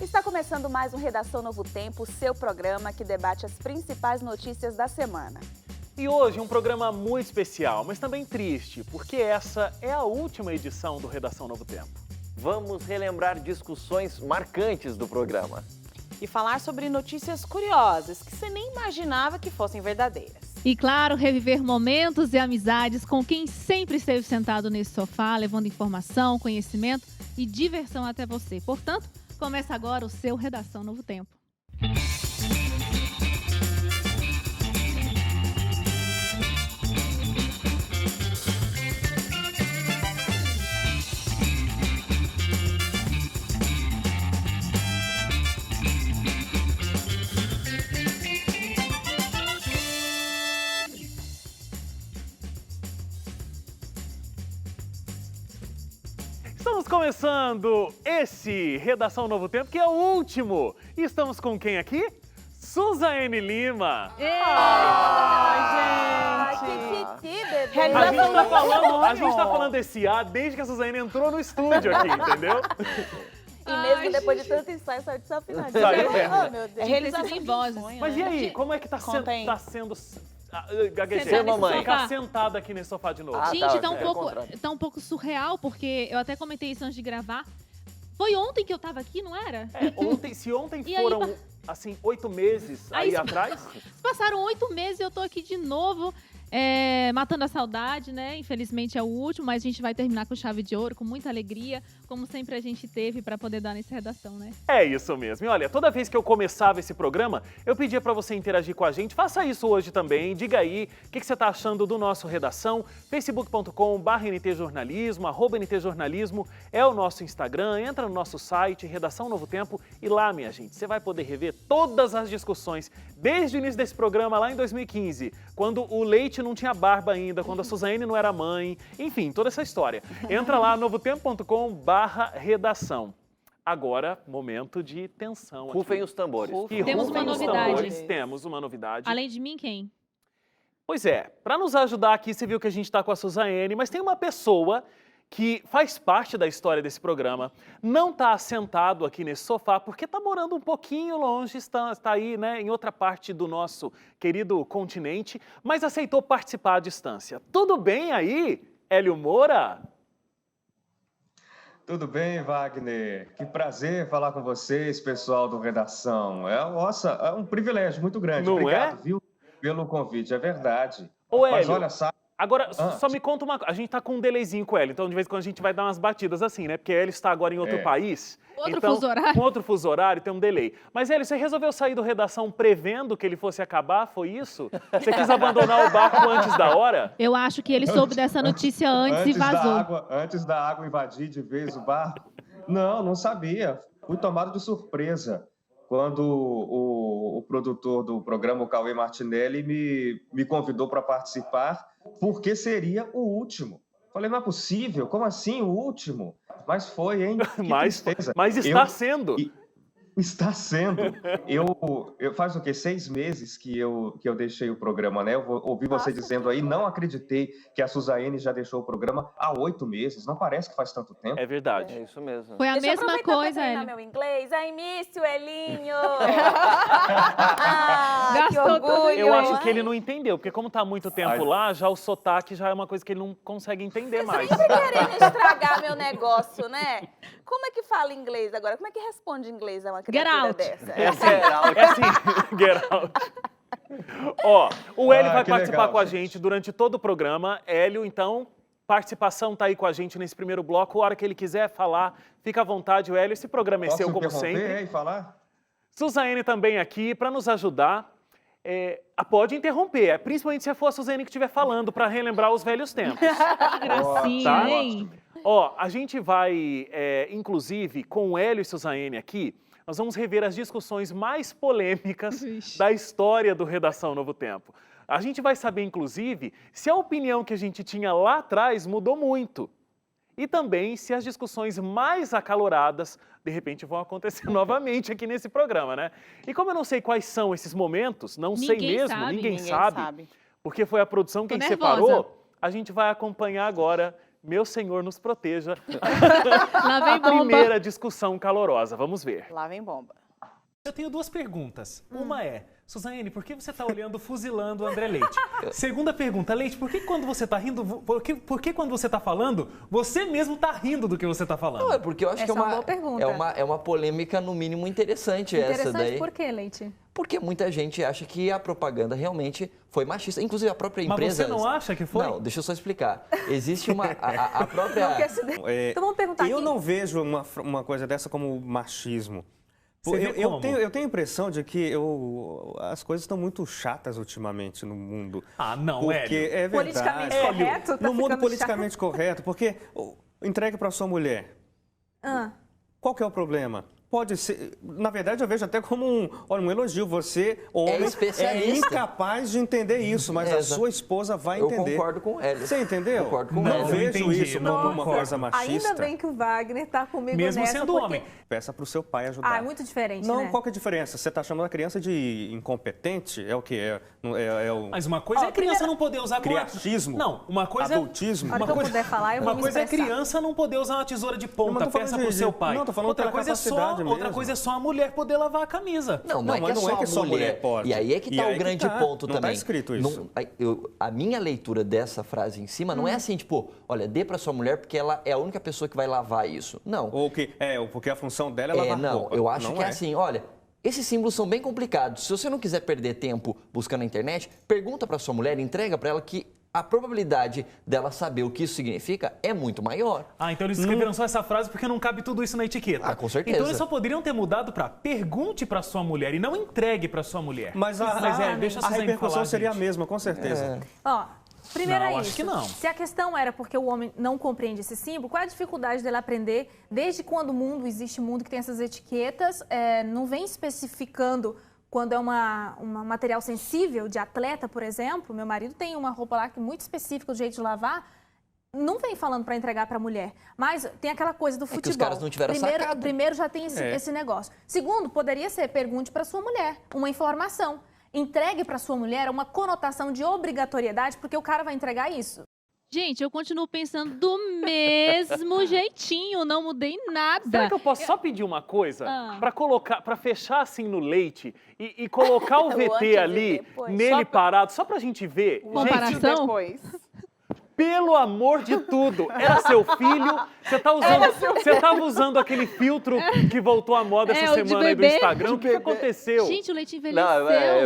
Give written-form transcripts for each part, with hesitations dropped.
Está começando mais um Redação Novo Tempo, seu programa que debate as principais notícias da semana. E hoje um programa muito especial, mas também triste, porque essa é a última edição do Redação Novo Tempo. Vamos relembrar discussões marcantes do programa. E falar sobre notícias curiosas que você nem imaginava que fossem verdadeiras. E claro, reviver momentos e amizades com quem sempre esteve sentado nesse sofá, levando informação, conhecimento e diversão até você. Portanto, começa agora o seu Redação Novo Tempo. Estamos começando esse Redação Novo Tempo, que é o último. E estamos com quem aqui? Suzane Lima. Que titi, bebê. A gente tá falando desse A desde que a Suzane entrou no estúdio aqui, entendeu? E mesmo depois de tanto ensaio, saiu desafinado. Saiu, Oh, meu Deus. Realização em vozes. Mas e aí, como é que tá Conta aí. sendo... Sentar nesse Ficar sofá. sentada aqui nesse sofá de novo. Gente, tá, tá um pouco surreal, porque eu até comentei isso antes de gravar. Foi ontem que eu tava aqui, não era? Se ontem E aí, foram, assim, 8 meses aí atrás... Passaram 8 meses e eu tô aqui de novo, matando a saudade, né? Infelizmente é o último, mas a gente vai terminar com chave de ouro, com muita alegria, como sempre a gente teve pra poder dar nessa redação, né? É isso mesmo. E olha, toda vez que eu começava esse programa, eu pedia para você interagir com a gente. Faça isso hoje também. Diga aí o que você está achando do nosso Redação. facebook.com/ntjornalismo, @ntjornalismo é o nosso Instagram. Entra no nosso site, Redação Novo Tempo, e lá, minha gente, você vai poder rever todas as discussões desde o início desse programa, lá em 2015, quando o Leite não tinha barba ainda, quando a Suzane não era mãe, enfim, toda essa história. Entra lá, novotempo.com/redação. Agora, momento de tensão aqui. Rufem os tambores. E Temos rufem uma os novidade. tambores, temos uma novidade. Além de mim, quem? Pois é, para nos ajudar aqui, você viu que a gente está com a Suzane, mas tem uma pessoa que faz parte da história desse programa, não está assentado aqui nesse sofá, porque está morando um pouquinho longe, está aí, né, em outra parte do nosso querido continente, mas aceitou participar à distância. Tudo bem aí, Hélio Moura? Tudo bem, Wagner? Que prazer falar com vocês, pessoal do Redação. Nossa, é um privilégio muito grande. Não Obrigado, é? viu, pelo convite, é verdade. Ô, Mas Hélio, olha só, agora, só me conta uma coisa, a gente tá com um delayzinho com o Hélio, então de vez em quando a gente vai dar umas batidas assim, né? Porque Hélio está agora em outro país. Outro então, fuso horário. Com outro fuso horário, tem um delay. Mas Hélio, você resolveu sair do Redação prevendo que ele fosse acabar, foi isso? Você quis abandonar o barco antes da hora? Eu acho que ele soube dessa notícia antes e vazou. Antes da água invadir de vez o barco. Não sabia. Fui tomado de surpresa quando o produtor do programa, o Cauê Martinelli, me convidou para participar, porque seria o último. Falei, não é possível, como assim o último? Mas foi, hein? Que tristeza. Mas está sendo. Está sendo. Eu faz o quê? 6 meses que eu deixei o programa, né? Eu ouvi você dizendo aí, não acreditei que a Suzane já deixou o programa há 8 meses. Não parece que faz tanto tempo. É verdade. É isso mesmo. Foi a Deixa eu mesma aproveitar coisa, pra treinar ele. meu inglês. I miss you, Elinho. Que Gastou todo orgulho. Eu acho que ele não entendeu, porque como tá há muito tempo Ai. lá, já o sotaque já é uma coisa que ele não consegue entender mais. Sempre querendo estragagar meu negócio, né? Como é que fala inglês agora? Como é que responde inglês a uma criatura out. dessa? É assim, get out. Ó, o Hélio vai que participar legal, com a gente. gente durante todo o programa. Hélio, então, participação tá aí com a gente nesse primeiro bloco. A hora que ele quiser falar, fica à vontade, o Hélio. Esse programa é seu, como interromper, sempre. e falar? Suzane também aqui para nos ajudar. Pode interromper, principalmente se for a Suzane que estiver falando, para relembrar os velhos tempos. Que gracinha, Tá. hein? Ó, a gente vai, inclusive, com o Hélio e Suzane aqui, nós vamos rever as discussões mais polêmicas Vixe. da história do Redação Novo Tempo. A gente vai saber, inclusive, se a opinião que a gente tinha lá atrás mudou muito. E também se as discussões mais acaloradas, de repente, vão acontecer novamente aqui nesse programa, né? E como eu não sei quais são esses momentos, não sei Ninguém mesmo, sabe, ninguém Ninguém sabe, sabe. porque foi a produção quem nervosa. separou, a gente vai acompanhar agora meu senhor nos proteja. Lá vem A bomba. primeira discussão calorosa, vamos ver. Lá vem bomba. Eu tenho duas perguntas. Uma é, Suzane, por que você está olhando, fuzilando o André Leite? Segunda pergunta, Leite, por que quando você está rindo, por que quando você está falando, você mesmo está rindo do que você está falando? Não, é porque eu acho que Essa é uma boa pergunta. é uma polêmica, no mínimo, interessante essa Interessante daí. por quê, Leite? Porque muita gente acha que a propaganda realmente foi machista. Inclusive, a própria empresa... Mas você não acha que foi? Não, deixa eu só explicar. Existe a própria... Não quer se... Então vamos perguntar Eu aqui. não vejo uma coisa dessa como machismo. Você vê como? Eu tenho a impressão de que as coisas estão muito chatas ultimamente no mundo. Ah, não, Porque Hélio. é verdade. Politicamente correto? Tá No mundo ficando politicamente correto, porque entregue para sua mulher. Ah, Qual que é o problema? Pode ser, na verdade eu vejo até como um elogio. Você, homem, especialista. incapaz de entender isso, mas a Exato. sua esposa vai Eu entender. concordo com o Hélio. Você entendeu? Concordo com o Não Hélio. Eu vejo entendi, isso não como uma concordo. coisa machista. ainda bem que o Wagner tá comigo Mesmo nessa, sendo porque... homem. Peça para o seu pai ajudar. Ah, é muito diferente, Não, né? qual que é a diferença? Você está chamando a criança de incompetente? É o quê? É o Mas uma coisa é a criança não poder usar... criatismo? Não, uma coisa adultismo? A hora que eu puder falar, eu vou Uma me coisa é expressar. criança não poder usar uma tesoura de Não, ponta, mas tô falando peça de- pro seu pai. não, tô falando outra pela coisa capacidade outra mesmo. coisa é só a mulher poder lavar a camisa. Não Não, é que mas é não só é que a só mulher pode. E aí é que E tá aí o que grande tá. ponto Não tá também. escrito isso. A minha leitura dessa frase em cima não é assim, tipo, olha, dê pra sua mulher porque ela é a única pessoa que vai lavar isso. Não. Ou que, porque a função dela é lavar Não, roupa. eu acho Não que é assim, olha, esses símbolos são bem complicados. Se você não quiser perder tempo buscando na internet, pergunta pra sua mulher, entrega pra ela que a probabilidade dela saber o que isso significa é muito maior. Ah, então eles escreveram só essa frase porque não cabe tudo isso na etiqueta. Ah, com certeza. Então eles só poderiam ter mudado pra pergunte pra sua mulher e não entregue pra sua mulher. Mas deixa a a Suzane repercussão falar, seria a gente. mesma, com certeza. Ó, primeiro Não, é acho isso. que não. Se a questão era porque o homem não compreende esse símbolo, qual é a dificuldade dele aprender? Desde quando o mundo existe mundo que tem essas etiquetas, não vem especificando quando é um material sensível de atleta, por exemplo. Meu marido tem uma roupa lá que é muito específica do jeito de lavar. Não vem falando para entregar para a mulher, mas tem aquela coisa do futebol. que os caras não tiveram sacado. Primeiro já tem esse negócio. Segundo, poderia ser pergunte para sua mulher, uma informação. Entregue para sua mulher uma conotação de obrigatoriedade, porque o cara vai entregar isso. Gente, eu continuo pensando do mesmo jeitinho, não mudei nada. Será que eu posso só pedir uma coisa? Ah. Pra colocar, para fechar assim no leite e colocar o O antes VT e ali, depois. nele parado, só pra gente ver? Gente, Comparação? Depois. pelo amor de tudo, era seu filho? Você tava usando aquele filtro que voltou à moda É, essa o de semana aí do bebê. Instagram? O que aconteceu? Gente, o leite envelheceu.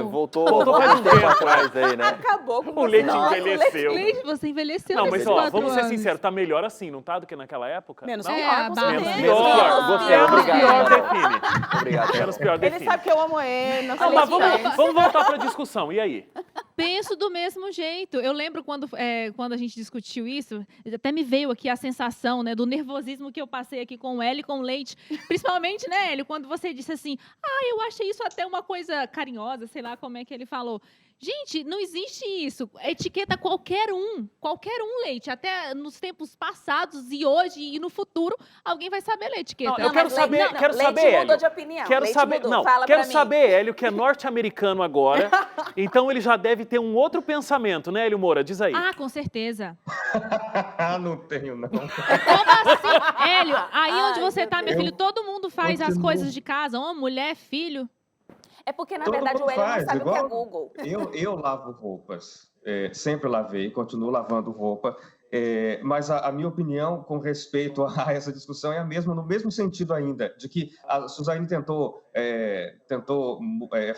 Não, voltou faz um tempo atrás aí, né? Acabou com O leite Nossa, envelheceu. Leite, você envelheceu Não, mas nesses ó, 4 vamos ser anos. sinceros, tá melhor assim, não tá, do que naquela época? Menos não? pior, É, com barra. certeza. Menos pior. Gostei, Menos obrigado. pior define. Obrigado. Menos pior Ele define. sabe que eu amo ele. Não Então sei tá, se vamos voltar pra discussão. E aí? Penso do mesmo jeito. Eu lembro quando a gente discutiu isso, até me veio aqui a sensação, né, do nervosismo que eu passei aqui com o Hélio e com o Leite. Principalmente, né, Hélio, quando você disse assim, eu achei isso até uma coisa carinhosa, sei lá como é que ele falou. Gente, não existe isso. Etiqueta qualquer um, Leite. Até nos tempos passados e hoje e no futuro, alguém vai saber ler etiqueta. Não, eu quero saber, Leite Hélio. mudou de opinião. Quero Leite saber, mudou. não, Fala quero pra mim. saber, Hélio, que é norte-americano agora. Então ele já deve ter um outro pensamento, né, Hélio Moura? Diz aí. Com certeza. Não tenho, não. Como assim? Hélio, aí onde Ai, você tá, meu Deus. filho, todo mundo faz as Continuo. coisas de casa, homem, mulher, filho. É porque, na Todo verdade, mundo o Hélio não faz, sabe o que é igual- Google. Eu lavo roupas, sempre lavei, continuo lavando roupa, mas a minha opinião com respeito a essa discussão é a mesma, no mesmo sentido ainda, de que a Suzane tentou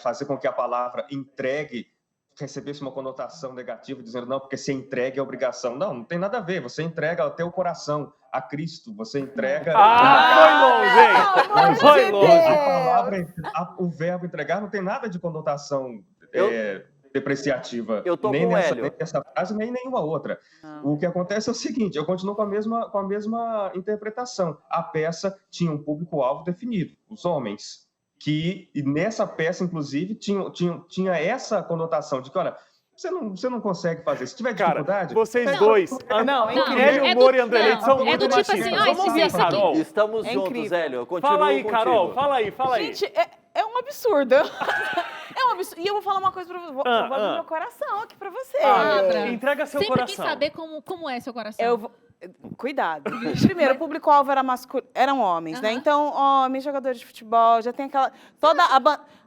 fazer com que a palavra entregue recebesse uma conotação negativa, dizendo, não, porque se entregue é obrigação. Não tem nada a ver, você entrega até o coração a Cristo, você entrega... Foi longe! A palavra, o verbo entregar não tem nada de conotação depreciativa. Eu tô nem com o Hélio. nem nessa frase, nem nenhuma outra. O que acontece é o seguinte, eu continuo com a mesma interpretação. A peça tinha um público-alvo definido, os homens, que nessa peça, inclusive, tinha essa conotação de que, olha, você não consegue fazer. Se tiver dificuldade... Vocês dois, Não, é incrível. Hélio Moura e André Leite são é muito do tipo machistas. assim, Vamos ouvir a isso aqui. Carol. Estamos É juntos, incrível. Hélio. Eu continuo Fala aí, contigo. Carol, fala aí. Gente, é um absurdo. É um absurdo. E eu vou falar uma coisa pra você. Vou abrir meu coração aqui pra você. Abra. Entrega seu Sempre coração. quis saber como é seu coração. Eu vou... Cuidado. Primeiro, o público-alvo eram homens, né? Então, homens, jogadores de futebol, já tem aquela...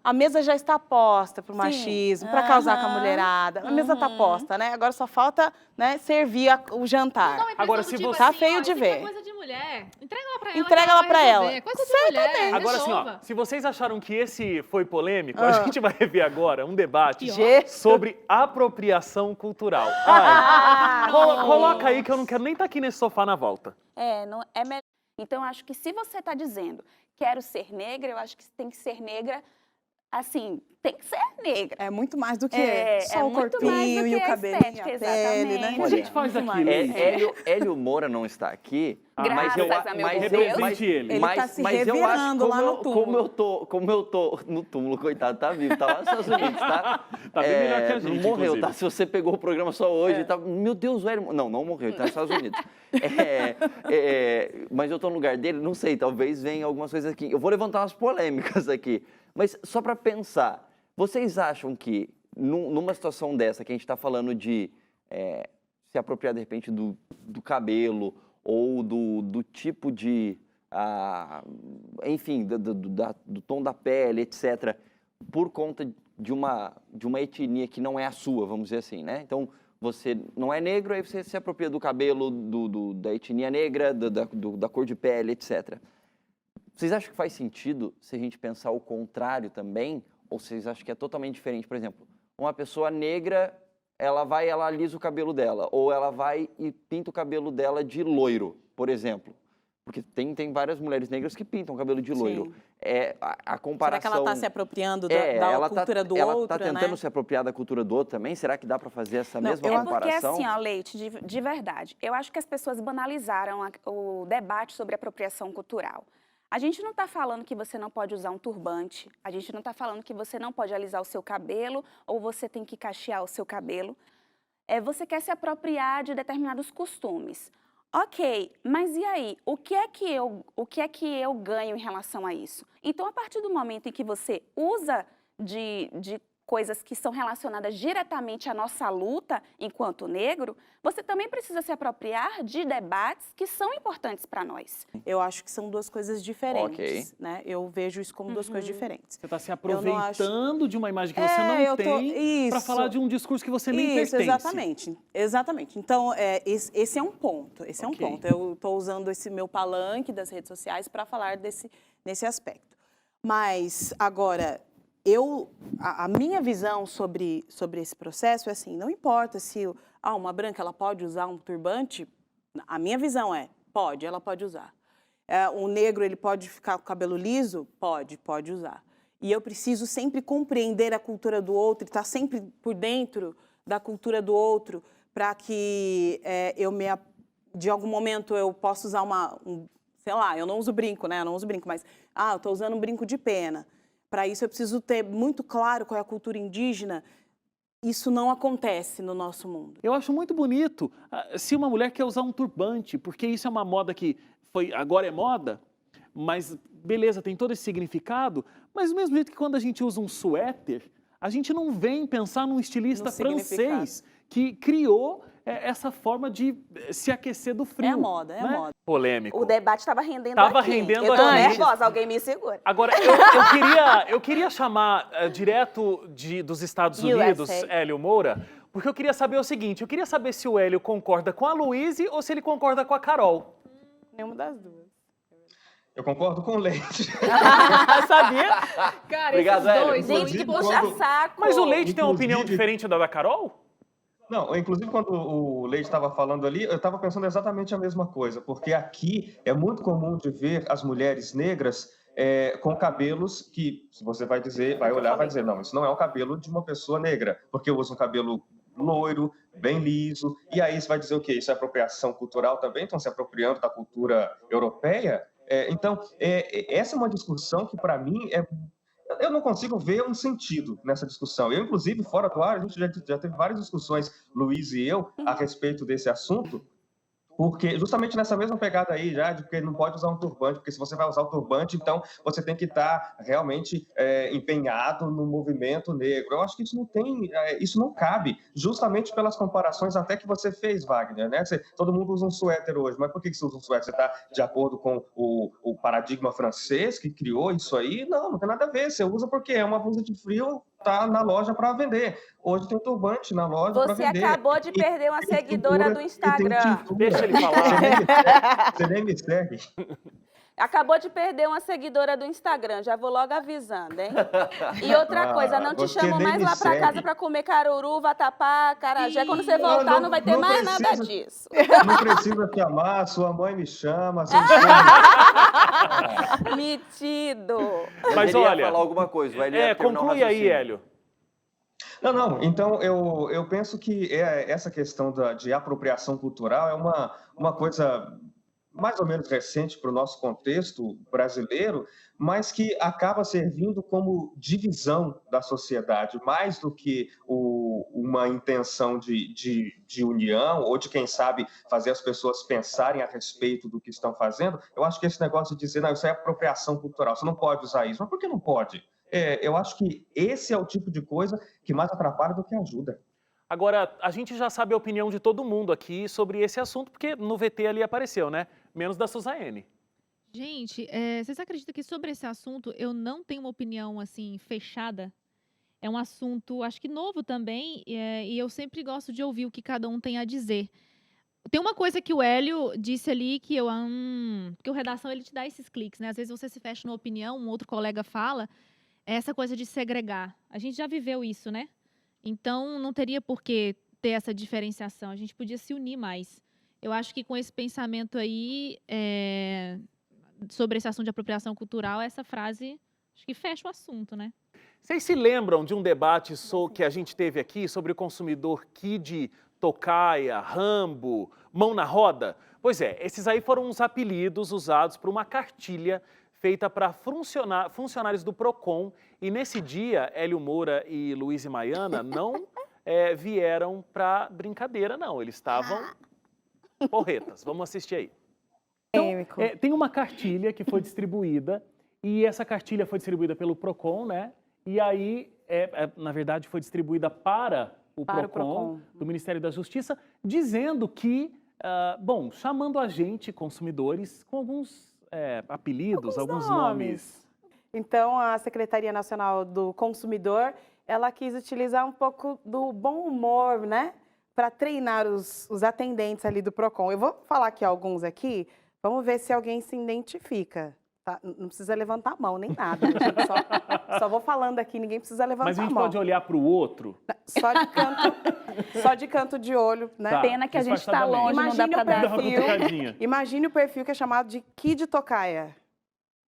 A mesa já está posta pro machismo, para causar com a mulherada. A mesa está posta, né? Agora só falta, né, servir o jantar. Agora, se você... Tá feio de ver. É coisa de mulher. Entrega ela pra ela. Entrega ela pra ela. É coisa de mulher. Agora assim, ó, se vocês acharam que esse foi polêmico, a gente vai rever agora um debate sobre apropriação cultural. Coloca aí que eu não quero nem estar aqui nesse sofá na volta. Não, é melhor. Então, eu acho que se você está dizendo quero ser negra, eu acho que tem que ser negra, assim, tem que ser negra. É muito mais do que só o corpinho e o cabelinho, a pele, né? O que a gente faz aqui, Hélio Moura não está aqui. Represente ele. Ele tá se revirando lá no túmulo. Como eu tô no túmulo, coitado, tá vivo, tá lá nos Estados Unidos, tá? Tá bem melhor que a gente, não morreu, inclusive. tá? Se você pegou o programa só hoje, tá? Meu Deus, o Hélio... Não morreu, ele tá nos Estados Unidos. Mas eu tô no lugar dele, não sei, talvez venha algumas coisas aqui. Eu vou levantar umas polêmicas aqui, mas só para pensar, vocês acham que numa situação dessa, que a gente está falando de se apropriar de repente do cabelo ou do tipo de, enfim, do tom da pele, etc., por conta de uma etnia que não é a sua, vamos dizer assim, né? Então, você não é negro, aí você se apropria do cabelo da etnia negra, da cor de pele, etc. Vocês acham que faz sentido se a gente pensar o contrário também? Ou vocês acham que é totalmente diferente? Por exemplo, uma pessoa negra, ela alisa o cabelo dela, ou ela vai e pinta o cabelo dela de loiro, por exemplo. Porque tem várias mulheres negras que pintam o cabelo de loiro. A comparação... Será que ela está se apropriando da cultura do outro, Ela está tentando se apropriar da cultura do outro também? Será que dá para fazer essa mesma comparação? É porque assim, ó, Leite, de verdade, eu acho que as pessoas banalizaram o debate sobre apropriação cultural. A gente não está falando que você não pode usar um turbante, a gente não está falando que você não pode alisar o seu cabelo ou você tem que cachear o seu cabelo. Você quer se apropriar de determinados costumes. Ok, mas e aí? O que é que eu ganho em relação a isso? Então, a partir do momento em que você usa de coisas que são relacionadas diretamente à nossa luta enquanto negro, você também precisa se apropriar de debates que são importantes para nós. Eu acho que são duas coisas diferentes, né? Eu vejo isso como duas coisas diferentes. Você está se aproveitando de uma imagem que você não tem para falar de um discurso que você nem pertence. Exatamente. Então, esse é um ponto, Eu estou usando esse meu palanque das redes sociais para falar nesse aspecto. Mas, agora... A minha visão sobre esse processo é assim, não importa se uma branca ela pode usar um turbante, a minha visão ela pode usar. Um negro ele pode ficar com o cabelo liso? Pode usar. E eu preciso sempre compreender a cultura do outro, estar sempre por dentro da cultura do outro, para que de algum momento eu possa usar sei lá, eu não uso brinco, né? Eu não uso brinco, mas eu estou usando um brinco de pena. Para isso, eu preciso ter muito claro qual é a cultura indígena. Isso não acontece no nosso mundo. Eu acho muito bonito se uma mulher quer usar um turbante, porque isso é uma moda que agora é moda, mas beleza, tem todo esse significado, mas do mesmo jeito que quando a gente usa um suéter, a gente não vem pensar num estilista francês que criou essa forma de se aquecer do frio. É a moda, né? Polêmico. O debate estava rendendo Eu tô nervosa, alguém me segura. Agora, eu queria chamar direto dos Estados Unidos, Hélio Moura, porque eu queria saber o seguinte, eu queria saber se o Hélio concorda com a Luíse ou se ele concorda com a Carol. Nenhuma das duas. Eu concordo com o Leite. Sabia? Cara, obrigado, esses dois, Hélio. Gente, que puxa saco. Mas o Leite tem uma opinião diferente da Carol? Não, inclusive quando o Leite estava falando ali, eu estava pensando exatamente a mesma coisa, porque aqui é muito comum de ver as mulheres negras com cabelos que, se você vai olhar, vai dizer, não, isso não é o cabelo de uma pessoa negra, porque eu uso um cabelo loiro, bem liso, e aí você vai dizer o quê? Isso é apropriação cultural também? Estão se apropriando da cultura europeia? Então, essa é uma discussão que, para mim, eu não consigo ver um sentido nessa discussão. Eu, inclusive, fora do ar, a gente já teve várias discussões, Luiz e eu, a respeito desse assunto, Porque justamente nessa mesma pegada aí, já, de que não pode usar um turbante, porque se você vai usar o turbante, então você tem que estar realmente empenhado no movimento negro. Eu acho que isso não cabe, justamente pelas comparações até que você fez, Wagner, né? Todo mundo usa um suéter hoje, mas por que você usa um suéter? Você está de acordo com o paradigma francês que criou isso aí? Não tem nada a ver. Você usa porque é uma blusa de frio, tá na loja para vender. Hoje tem turbante na loja para Você vender. acabou de perder uma seguidora do Instagram. Deixa ele falar. Você nem me segue. Acabou de perder uma seguidora do Instagram, já vou logo avisando, hein? E outra coisa, não te você chamam nem mais me lá pra segue. casa pra comer caruru, vatapá, carajé. Quando você voltar, não vai ter mais nada precisa. disso. Não precisa chamar, sua mãe me chama. Você Metido. Mas ele ia olha, falar alguma coisa, ele ia terminar o conclui aí, raciocínio. Hélio. Não. Então, eu penso que essa questão de apropriação cultural é uma coisa mais ou menos recente para o nosso contexto brasileiro, mas que acaba servindo como divisão da sociedade, mais do que uma intenção de união, ou de, quem sabe, fazer as pessoas pensarem a respeito do que estão fazendo. Eu acho que esse negócio de dizer, não, isso é apropriação cultural, você não pode usar isso. Mas por que não pode? Eu acho que esse é o tipo de coisa que mais atrapalha do que ajuda. Agora, a gente já sabe a opinião de todo mundo aqui sobre esse assunto, porque no VT ali apareceu, né? Menos da Suzaene. Gente, vocês acreditam que sobre esse assunto eu não tenho uma opinião assim fechada? É um assunto, acho que novo também, e eu sempre gosto de ouvir o que cada um tem a dizer. Tem uma coisa que o Hélio disse ali que que o redação ele te dá esses cliques, né? Às vezes você se fecha numa opinião, um outro colega fala, é essa coisa de segregar. A gente já viveu isso, né? Então não teria por que ter essa diferenciação. A gente podia se unir mais. Eu acho que com esse pensamento aí sobre esse assunto de apropriação cultural, essa frase acho que fecha o assunto, né? Vocês se lembram de um debate que a gente teve aqui sobre o consumidor Kid, Tocaia, Rambo, Mão na Roda? Pois é, esses aí foram os apelidos usados para uma cartilha feita para funcionários do PROCON. E nesse dia, Hélio Moura e Luiz e Maiana não vieram para brincadeira, não. Eles estavam porretas. Vamos assistir aí. Então, tem uma cartilha que foi distribuída, e essa cartilha foi distribuída pelo PROCON, né? E aí, na verdade, foi distribuída para o PROCON, do Ministério da Justiça, dizendo que, chamando a gente, consumidores, com alguns apelidos, alguns nomes. Então, a Secretaria Nacional do Consumidor, ela quis utilizar um pouco do bom humor, né? Para treinar os atendentes ali do PROCON. Eu vou falar aqui alguns aqui, vamos ver se alguém se identifica. Tá? Não precisa levantar a mão, nem nada. Só vou falando aqui, ninguém precisa levantar a mão. Mas a gente pode olhar para o outro? Só de canto de olho, né? Tá, Pena que a gente está longe, não dá para dar. Imagine o perfil que é chamado de Kid Tocaia.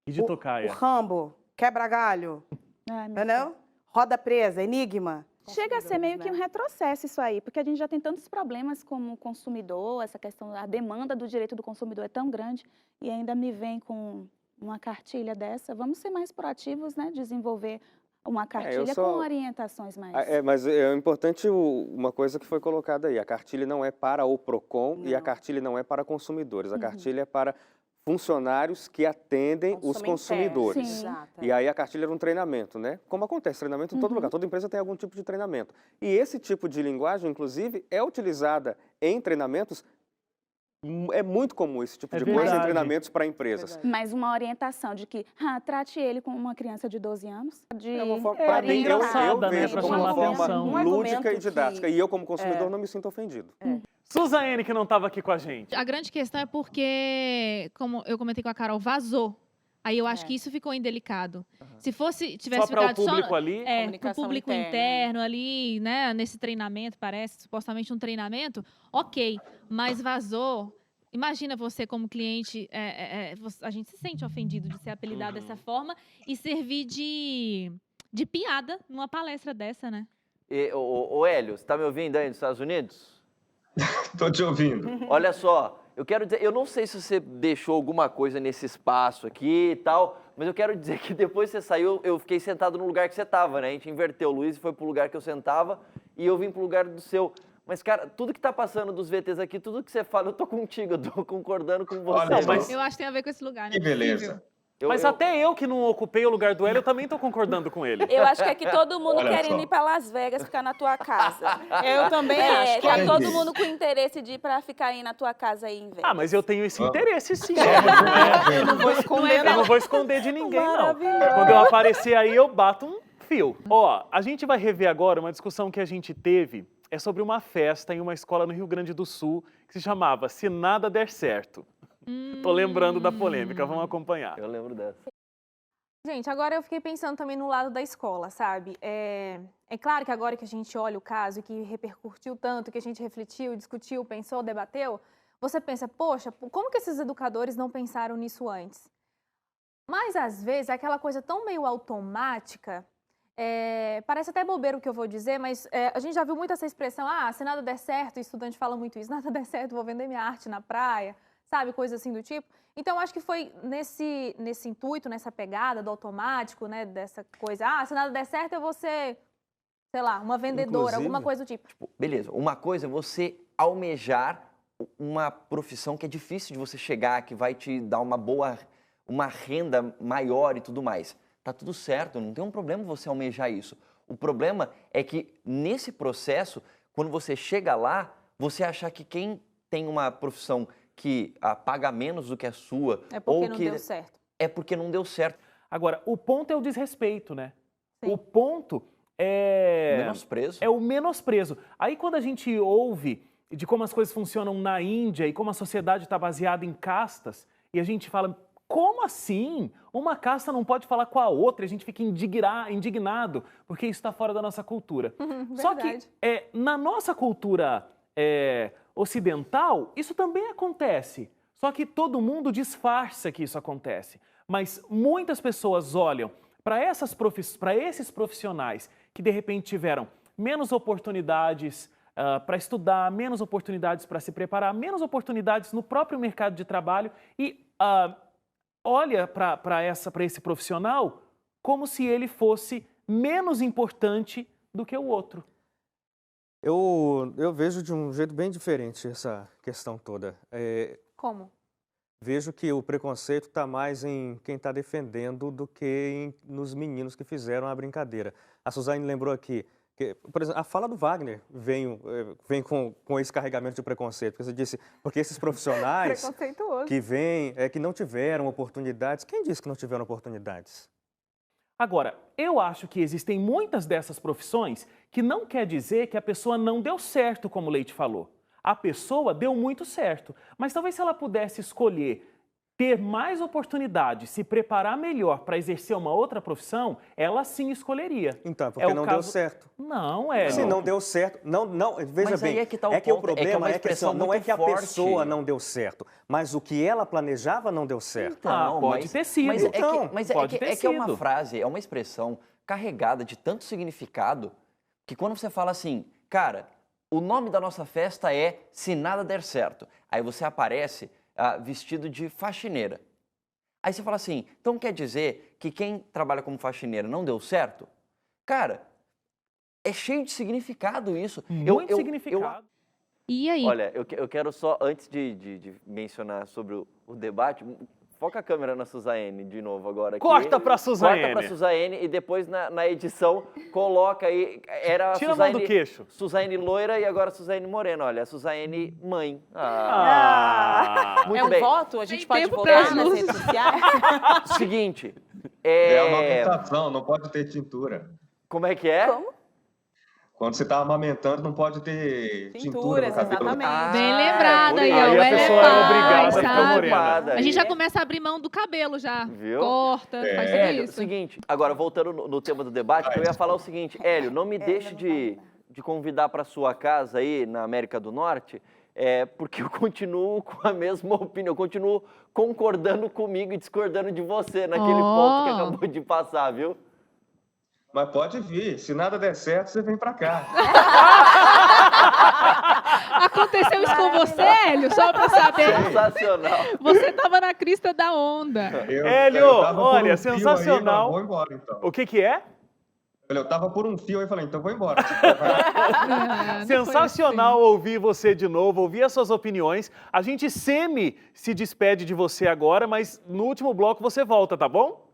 Kid Tocaia. O Rambo, Quebra-Galho, entendeu? Roda Presa, Enigma. Chega a ser meio que um retrocesso isso aí, porque a gente já tem tantos problemas como consumidor, essa questão, a demanda do direito do consumidor é tão grande, e ainda me vem com uma cartilha dessa. Vamos ser mais proativos, né? Desenvolver uma cartilha com orientações mais... Mas é importante uma coisa que foi colocada aí. A cartilha não é para o PROCON e a cartilha não é para consumidores. A cartilha é para funcionários que atendem os consumidores. Sim. E aí a cartilha era um treinamento, né? Como acontece, treinamento em todo lugar. Toda empresa tem algum tipo de treinamento. E esse tipo de linguagem, inclusive, é utilizada em treinamentos. É muito comum esse tipo de coisa em treinamentos para empresas. Mas uma orientação de que trate ele como uma criança de 12 anos. Para mim, eu vejo pra como chamar uma atenção. forma lúdica e didática. E eu, como consumidor, não me sinto ofendido. Suzaene, que não estava aqui com a gente. A grande questão é porque, como eu comentei com a Carol, vazou. Aí eu acho que isso ficou indelicado. Se tivesse ficado só para o público ali? para o público interno ali, né, nesse treinamento, parece supostamente um treinamento, ok, mas vazou. Imagina você como cliente, a gente se sente ofendido de ser apelidado dessa forma e servir de piada numa palestra dessa, né? Ô Hélio, você está me ouvindo aí nos Estados Unidos? Estou te ouvindo. Olha só, eu quero dizer, eu não sei se você deixou alguma coisa nesse espaço aqui e tal, mas eu quero dizer que depois que você saiu, eu fiquei sentado no lugar que você estava, né? A gente inverteu, o Luiz foi pro lugar que eu sentava e eu vim pro lugar do seu. Mas, cara, tudo que tá passando dos VTs aqui, tudo que você fala, eu tô contigo, eu tô concordando com você. Olha, mas- Eu acho que tem a ver com esse lugar, né? Que beleza. Mas até eu que não ocupei o lugar do Hélio, eu também tô concordando com ele. Eu acho que aqui todo mundo Olha querendo só. ir para Las Vegas ficar na tua casa. Eu também acho. Tá é todo isso. mundo com interesse de ir para ficar aí na tua casa aí em Vegas. Ah, mas eu tenho esse Vamos. interesse sim. Eu não vou esconder, Eu não vou esconder de ninguém, não. Maravilhoso. Quando eu aparecer aí, eu bato um fio. Ó, a gente vai rever agora uma discussão que a gente teve, é sobre uma festa em uma escola no Rio Grande do Sul, que se chamava Se Nada Der Certo. Tô lembrando da polêmica, vamos acompanhar. Eu lembro dessa. Gente, agora eu fiquei pensando também no lado da escola, sabe? É claro que agora que a gente olha o caso e que repercutiu tanto, que a gente refletiu, discutiu, pensou, debateu, você pensa, poxa, como que esses educadores não pensaram nisso antes? Mas, às vezes, é aquela coisa tão meio automática, parece até bobeiro o que eu vou dizer, mas a gente já viu muito essa expressão, se nada der certo, o estudante fala muito isso, nada der certo, vou vender minha arte na praia, sabe, coisa assim do tipo. Então, acho que foi nesse intuito, nessa pegada do automático, né, dessa coisa, se nada der certo, eu vou ser, sei lá, uma vendedora, Inclusive- alguma coisa do tipo. Beleza, uma coisa é você almejar uma profissão que é difícil de você chegar, que vai te dar uma renda maior e tudo mais. Tá tudo certo, não tem um problema você almejar isso. O problema é que nesse processo, quando você chega lá, você achar que quem tem uma profissão que paga menos do que a sua, É porque ou não que deu certo. é porque não deu certo. Agora, o ponto é o desrespeito, né? Sim. O ponto é... Menosprezo. É o menosprezo. Aí quando a gente ouve de como as coisas funcionam na Índia e como a sociedade está baseada em castas, e a gente fala, como assim? Uma casta não pode falar com a outra, e a gente fica indignado, porque isso está fora da nossa cultura. Só que Verdade. na nossa cultura ocidental, isso também acontece. Só que todo mundo disfarça que isso acontece. Mas muitas pessoas olham para esses profissionais que de repente tiveram menos oportunidades para estudar, menos oportunidades para se preparar, menos oportunidades no próprio mercado de trabalho e olha para esse profissional como se ele fosse menos importante do que o outro. Eu vejo de um jeito bem diferente essa questão toda. Como? Vejo que o preconceito está mais em quem está defendendo do que nos meninos que fizeram a brincadeira. A Suzane lembrou aqui que, por exemplo, a fala do Wagner vem com esse carregamento de preconceito. Porque você disse, porque esses profissionais Preconceituoso. que vêm, que não tiveram oportunidades. Quem disse que não tiveram oportunidades? Agora, eu acho que existem muitas dessas profissões que não quer dizer que a pessoa não deu certo, como o Leite falou. A pessoa deu muito certo, mas talvez se ela pudesse escolher ter mais oportunidade, se preparar melhor para exercer uma outra profissão, ela sim escolheria. Então, porque não deu certo. Não, Hélio. Se não deu certo, veja Mas aí bem, é que tá o o ponto, é que é problema uma é que expressão não é muito que a forte. pessoa não deu certo, mas o que ela planejava não deu certo. Então, pode ter sido. Mas Então, pode ter é uma sido. frase, é uma expressão carregada de tanto significado que quando você fala assim, cara, o nome da nossa festa é Se Nada Der Certo. Aí você aparece vestido de faxineira. Aí você fala assim, então quer dizer que quem trabalha como faxineira não deu certo? Cara, é cheio de significado isso. Muito significado. E aí? Olha, eu quero só, antes de mencionar sobre o debate, foca a câmera na Suzane de novo agora. Aqui. Corta pra Suzane. Corta pra Suzane e depois na edição coloca aí, era a Tira a mão do queixo. Suzane loira e agora Suzane morena. Olha, a Suzane mãe. Muito É um bem. voto? A gente Tem pode tempo votar pra nas isso. redes sociais? Seguinte, É amamentação, não pode ter tintura. como é que é? Como? Quando você está amamentando, não pode ter tintura Tinturas, no cabelo. exatamente. Bem lembrado por aí, isso. ó. Aí O a Hélio é pessoa é pai, obrigada a ficar sabe? morena. A gente já começa a abrir mão do cabelo já. Viu? Corta, faz tudo Hélio, isso. seguinte, agora voltando no tema do debate, que eu ia falar o seguinte, Hélio, não me deixe de convidar para sua casa aí na América do Norte, porque eu continuo com a mesma opinião, eu continuo concordando comigo e discordando de você naquele ponto que acabou de passar, viu? Mas pode vir. Se nada der certo, você vem para cá. Aconteceu isso com você, Hélio? Só pra saber. Sensacional. Você tava na crista da onda. Hélio, tava por olha, um fio aí, sensacional. mas vou embora, então. O que é? Eu tava por um fio e falei, então vou embora. Sensacional ouvir você de novo, ouvir as suas opiniões. A gente se despede de você agora, mas no último bloco você volta, tá bom?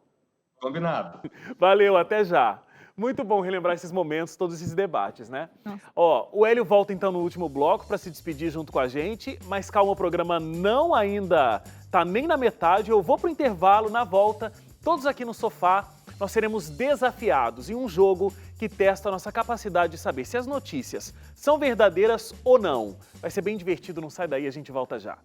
Combinado. Valeu, até já. Muito bom relembrar esses momentos, todos esses debates, né? Ó, o Hélio volta então no último bloco para se despedir junto com a gente, mas calma, o programa não ainda tá nem na metade. Eu vou pro intervalo, na volta, todos aqui no sofá, nós seremos desafiados em um jogo que testa a nossa capacidade de saber se as notícias são verdadeiras ou não. Vai ser bem divertido, não sai daí, a gente volta já.